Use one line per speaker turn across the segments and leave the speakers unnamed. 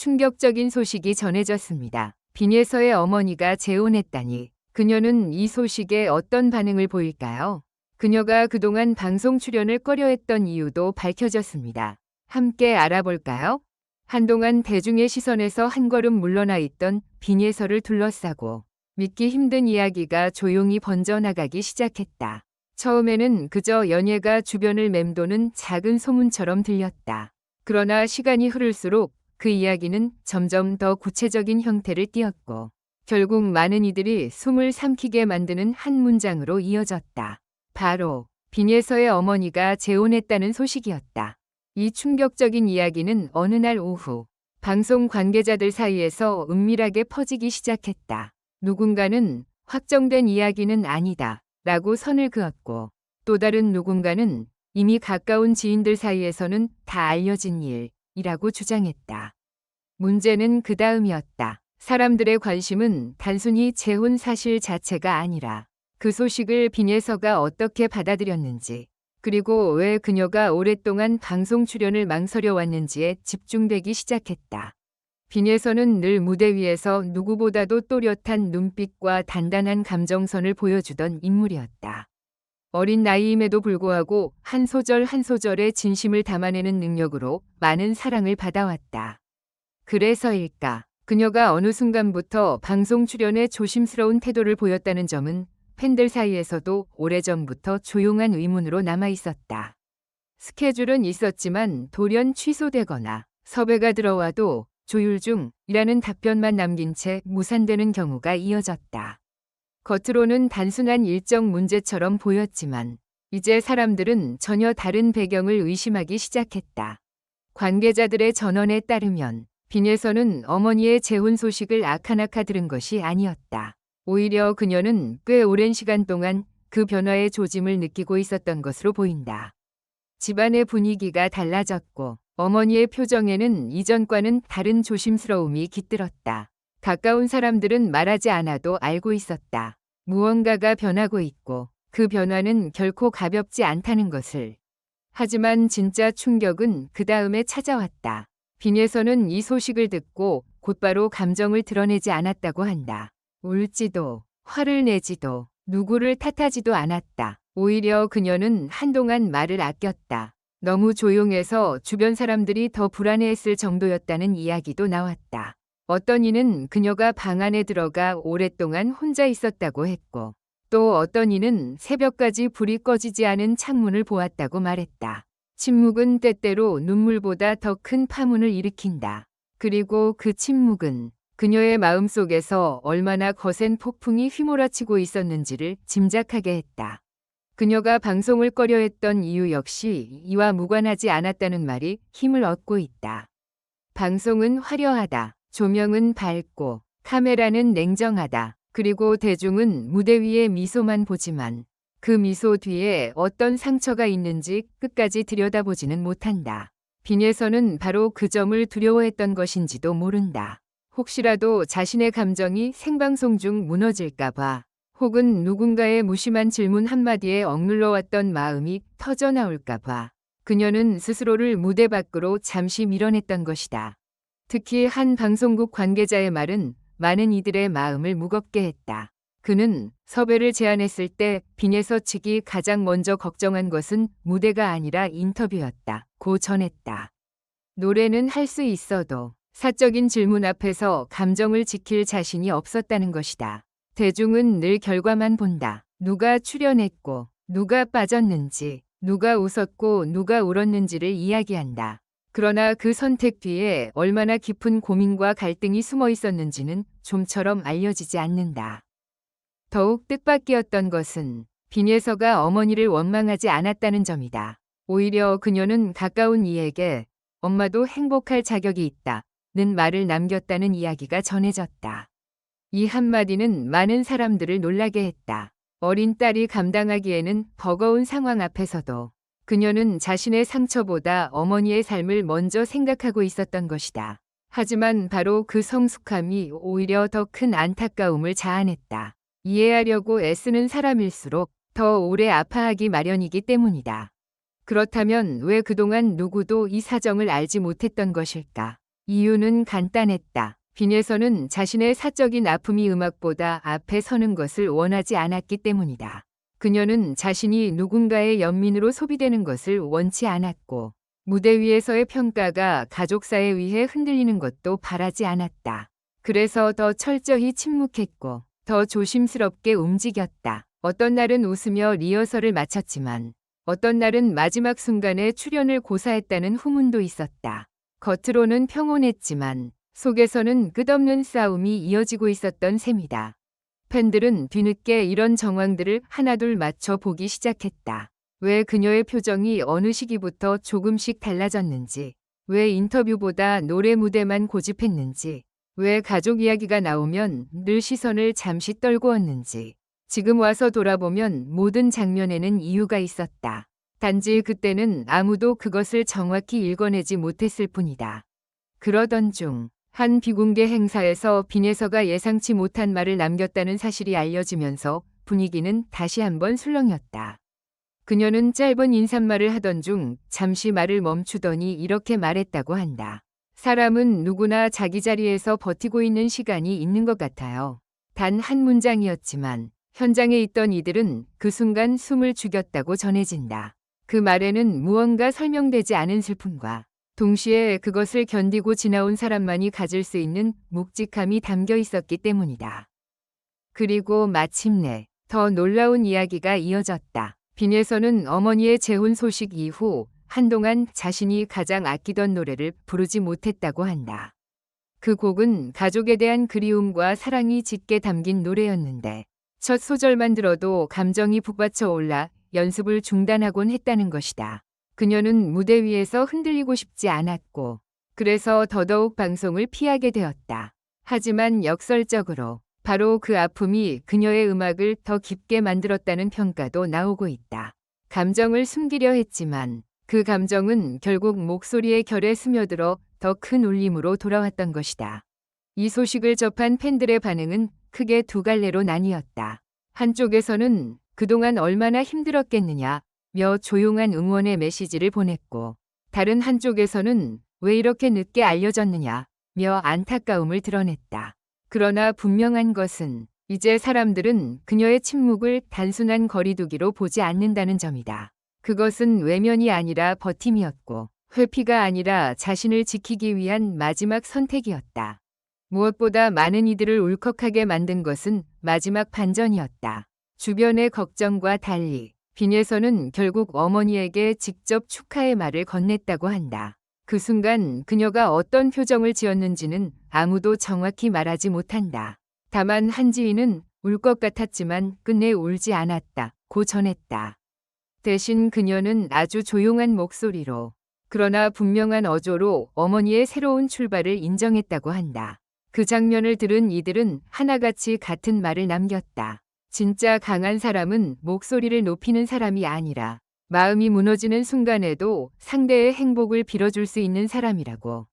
충격적인 소식이 전해졌습니다. 빈예서의 어머니가 재혼했다니 그녀는 이 소식에 어떤 반응을 보일까요? 그녀가 그동안 방송 출연을 꺼려했던 이유도 밝혀졌습니다. 함께 알아볼까요? 한동안 대중의 시선에서 한 걸음 물러나 있던 빈예서를 둘러싸고 믿기 힘든 이야기가 조용히 번져나가기 시작했다. 처음에는 그저 연예가 주변을 맴도는 작은 소문처럼 들렸다. 그러나 시간이 흐를수록 그 이야기는 점점 더 구체적인 형태를 띠었고 결국 많은 이들이 숨을 삼키게 만드는 한 문장으로 이어졌다. 바로 빈예서의 어머니가 재혼했다는 소식이었다. 이 충격적인 이야기는 어느 날 오후 방송 관계자들 사이에서 은밀하게 퍼지기 시작했다. 누군가는 확정된 이야기는 아니다 라고 선을 그었고 또 다른 누군가는 이미 가까운 지인들 사이에서는 다 알려진 일이라고 주장했다. 문제는 그 다음이었다. 사람들의 관심은 단순히 재혼 사실 자체가 아니라 그 소식을 빈예서가 어떻게 받아들였는지 그리고 왜 그녀가 오랫동안 방송 출연을 망설여 왔는지에 집중되기 시작했다. 빈예서는 늘 무대 위에서 누구보다도 또렷한 눈빛과 단단한 감정선을 보여주던 인물이었다. 어린 나이임에도 불구하고 한 소절 한 소절의 진심을 담아내는 능력으로 많은 사랑을 받아왔다. 그래서일까? 그녀가 어느 순간부터 방송 출연에 조심스러운 태도를 보였다는 점은 팬들 사이에서도 오래전부터 조용한 의문으로 남아있었다. 스케줄은 있었지만 돌연 취소되거나 섭외가 들어와도 조율 중이라는 답변만 남긴 채 무산되는 경우가 이어졌다. 겉으로는 단순한 일정 문제처럼 보였지만 이제 사람들은 전혀 다른 배경을 의심하기 시작했다. 관계자들의 전언에 따르면 빈예서는 어머니의 재혼 소식을 아카나카 들은 것이 아니었다. 오히려 그녀는 꽤 오랜 시간 동안 그 변화의 조짐을 느끼고 있었던 것으로 보인다. 집안의 분위기가 달라졌고 어머니의 표정에는 이전과는 다른 조심스러움이 깃들었다. 가까운 사람들은 말하지 않아도 알고 있었다. 무언가가 변하고 있고 그 변화는 결코 가볍지 않다는 것을. 하지만 진짜 충격은 그 다음에 찾아왔다. 빈예서는 이 소식을 듣고 곧바로 감정을 드러내지 않았다고 한다. 울지도 화를 내지도 누구를 탓하지도 않았다. 오히려 그녀는 한동안 말을 아꼈다. 너무 조용해서 주변 사람들이 더 불안해했을 정도였다는 이야기도 나왔다. 어떤 이는 그녀가 방 안에 들어가 오랫동안 혼자 있었다고 했고 또 어떤 이는 새벽까지 불이 꺼지지 않은 창문을 보았다고 말했다. 침묵은 때때로 눈물보다 더 큰 파문을 일으킨다. 그리고 그 침묵은 그녀의 마음속에서 얼마나 거센 폭풍이 휘몰아치고 있었는지를 짐작하게 했다. 그녀가 방송을 꺼려했던 이유 역시 이와 무관하지 않았다는 말이 힘을 얻고 있다. 방송은 화려하다. 조명은 밝고 카메라는 냉정하다. 그리고 대중은 무대 위의 미소만 보지만 그 미소 뒤에 어떤 상처가 있는지 끝까지 들여다보지는 못한다. 빈예서는 바로 그 점을 두려워했던 것인지도 모른다. 혹시라도 자신의 감정이 생방송 중 무너질까봐 혹은 누군가의 무심한 질문 한마디에 억눌러왔던 마음이 터져나올까봐 그녀는 스스로를 무대 밖으로 잠시 밀어냈던 것이다. 특히 한 방송국 관계자의 말은 많은 이들의 마음을 무겁게 했다. 그는 섭외를 제안했을 때 빈예서 측이 가장 먼저 걱정한 것은 무대가 아니라 인터뷰였다고 전했다. 노래는 할 수 있어도 사적인 질문 앞에서 감정을 지킬 자신이 없었다는 것이다. 대중은 늘 결과만 본다. 누가 출연했고 누가 빠졌는지, 누가 웃었고 누가 울었는지를 이야기한다. 그러나 그 선택 뒤에 얼마나 깊은 고민과 갈등이 숨어 있었는지는 좀처럼 알려지지 않는다. 더욱 뜻밖이었던 것은 빈예서가 어머니를 원망하지 않았다는 점이다. 오히려 그녀는 가까운 이에게 엄마도 행복할 자격이 있다는 말을 남겼다는 이야기가 전해졌다. 이 한마디는 많은 사람들을 놀라게 했다. 어린 딸이 감당하기에는 버거운 상황 앞에서도 그녀는 자신의 상처보다 어머니의 삶을 먼저 생각하고 있었던 것이다. 하지만 바로 그 성숙함이 오히려 더 큰 안타까움을 자아냈다. 이해하려고 애쓰는 사람일수록 더 오래 아파하기 마련이기 때문이다. 그렇다면 왜 그동안 누구도 이 사정을 알지 못했던 것일까? 이유는 간단했다. 빈에서는 자신의 사적인 아픔이 음악보다 앞에 서는 것을 원하지 않았기 때문이다. 그녀는 자신이 누군가의 연민으로 소비되는 것을 원치 않았고 무대 위에서의 평가가 가족사에 의해 흔들리는 것도 바라지 않았다. 그래서 더 철저히 침묵했고 더 조심스럽게 움직였다. 어떤 날은 웃으며 리허설을 마쳤지만 어떤 날은 마지막 순간에 출연을 고사했다는 후문도 있었다. 겉으로는 평온했지만 속에서는 끝없는 싸움이 이어지고 있었던 셈이다. 팬들은 뒤늦게 이런 정황들을 하나둘 맞춰 보기 시작했다. 왜 그녀의 표정이 어느 시기부터 조금씩 달라졌는지, 왜 인터뷰보다 노래 무대만 고집했는지, 왜 가족 이야기가 나오면 늘 시선을 잠시 떨구었는지. 지금 와서 돌아보면 모든 장면에는 이유가 있었다. 단지 그때는 아무도 그것을 정확히 읽어내지 못했을 뿐이다. 그러던 중 한 비공개 행사에서 빈에서가 예상치 못한 말을 남겼다는 사실이 알려지면서 분위기는 다시 한번 술렁였다. 그녀는 짧은 인사말을 하던 중 잠시 말을 멈추더니 이렇게 말했다고 한다. 사람은 누구나 자기 자리에서 버티고 있는 시간이 있는 것 같아요. 단 한 문장이었지만 현장에 있던 이들은 그 순간 숨을 죽였다고 전해진다. 그 말에는 무언가 설명되지 않은 슬픔과 동시에 그것을 견디고 지나온 사람만이 가질 수 있는 묵직함이 담겨 있었기 때문이다. 그리고 마침내 더 놀라운 이야기가 이어졌다. 빈에서는 어머니의 재혼 소식 이후 한동안 자신이 가장 아끼던 노래를 부르지 못했다고 한다. 그 곡은 가족에 대한 그리움과 사랑이 짙게 담긴 노래였는데 첫 소절만 들어도 감정이 북받쳐 올라 연습을 중단하곤 했다는 것이다. 그녀는 무대 위에서 흔들리고 싶지 않았고 그래서 더더욱 방송을 피하게 되었다. 하지만 역설적으로 바로 그 아픔이 그녀의 음악을 더 깊게 만들었다는 평가도 나오고 있다. 감정을 숨기려 했지만 그 감정은 결국 목소리의 결에 스며들어 더 큰 울림으로 돌아왔던 것이다. 이 소식을 접한 팬들의 반응은 크게 두 갈래로 나뉘었다. 한쪽에서는 그동안 얼마나 힘들었겠느냐 며 조용한 응원의 메시지를 보냈고 다른 한쪽에서는 왜 이렇게 늦게 알려졌느냐 며 안타까움을 드러냈다. 그러나 분명한 것은 이제 사람들은 그녀의 침묵을 단순한 거리두기로 보지 않는다는 점이다. 그것은 외면이 아니라 버팀이었고 회피가 아니라 자신을 지키기 위한 마지막 선택이었다. 무엇보다 많은 이들을 울컥하게 만든 것은 마지막 반전이었다. 주변의 걱정과 달리 빈에서는 결국 어머니에게 직접 축하의 말을 건넸다고 한다. 그 순간 그녀가 어떤 표정을 지었는지는 아무도 정확히 말하지 못한다. 다만 한지인은 울 것 같았지만 끝내 울지 않았다고 전했다. 대신 그녀는 아주 조용한 목소리로 그러나 분명한 어조로 어머니의 새로운 출발을 인정했다고 한다. 그 장면을 들은 이들은 하나같이 같은 말을 남겼다. 진짜 강한 사람은 목소리를 높이는 사람이 아니라 마음이 무너지는 순간에도 상대의 행복을 빌어줄 수 있는 사람이라고.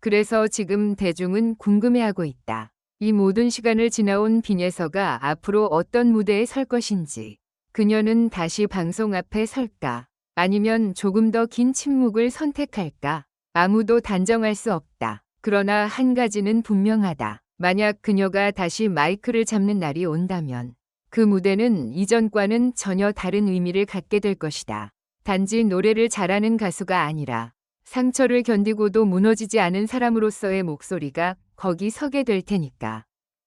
그래서 지금 대중은 궁금해하고 있다. 이 모든 시간을 지나온 빈에서가 앞으로 어떤 무대에 설 것인지. 그녀는 다시 방송 앞에 설까? 아니면 조금 더 긴 침묵을 선택할까? 아무도 단정할 수 없다. 그러나 한 가지는 분명하다. 만약 그녀가 다시 마이크를 잡는 날이 온다면 그 무대는 이전과는 전혀 다른 의미를 갖게 될 것이다. 단지 노래를 잘하는 가수가 아니라 상처를 견디고도 무너지지 않은 사람으로서의 목소리가 거기 서게 될 테니까.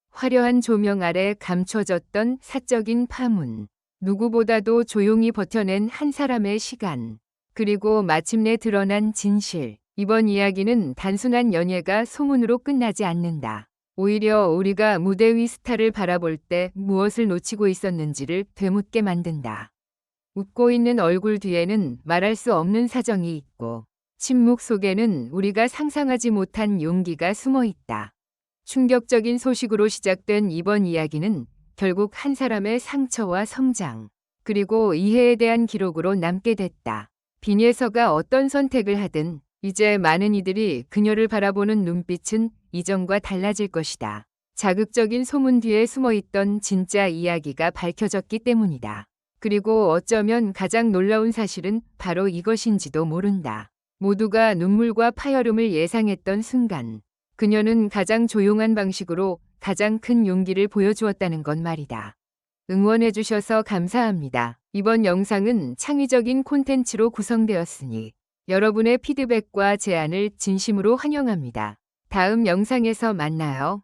화려한 조명 아래 감춰졌던 사적인 파문. 누구보다도 조용히 버텨낸 한 사람의 시간. 그리고 마침내 드러난 진실. 이번 이야기는 단순한 연예가 소문으로 끝나지 않는다. 오히려 우리가 무대 위 스타를 바라볼 때 무엇을 놓치고 있었는지를 되묻게 만든다. 웃고 있는 얼굴 뒤에는 말할 수 없는 사정이 있고 침묵 속에는 우리가 상상하지 못한 용기가 숨어 있다. 충격적인 소식으로 시작된 이번 이야기는 결국 한 사람의 상처와 성장, 그리고 이해에 대한 기록으로 남게 됐다. 빈에서가 어떤 선택을 하든 이제 많은 이들이 그녀를 바라보는 눈빛은 이전과 달라질 것이다. 자극적인 소문 뒤에 숨어있던 진짜 이야기가 밝혀졌기 때문이다. 그리고 어쩌면 가장 놀라운 사실은 바로 이것인지도 모른다. 모두가 눈물과 파열음을 예상했던 순간, 그녀는 가장 조용한 방식으로 가장 큰 용기를 보여주었다는 건 말이다. 응원해주셔서 감사합니다. 이번 영상은 창의적인 콘텐츠로 구성되었으니 여러분의 피드백과 제안을 진심으로 환영합니다. 다음 영상에서 만나요.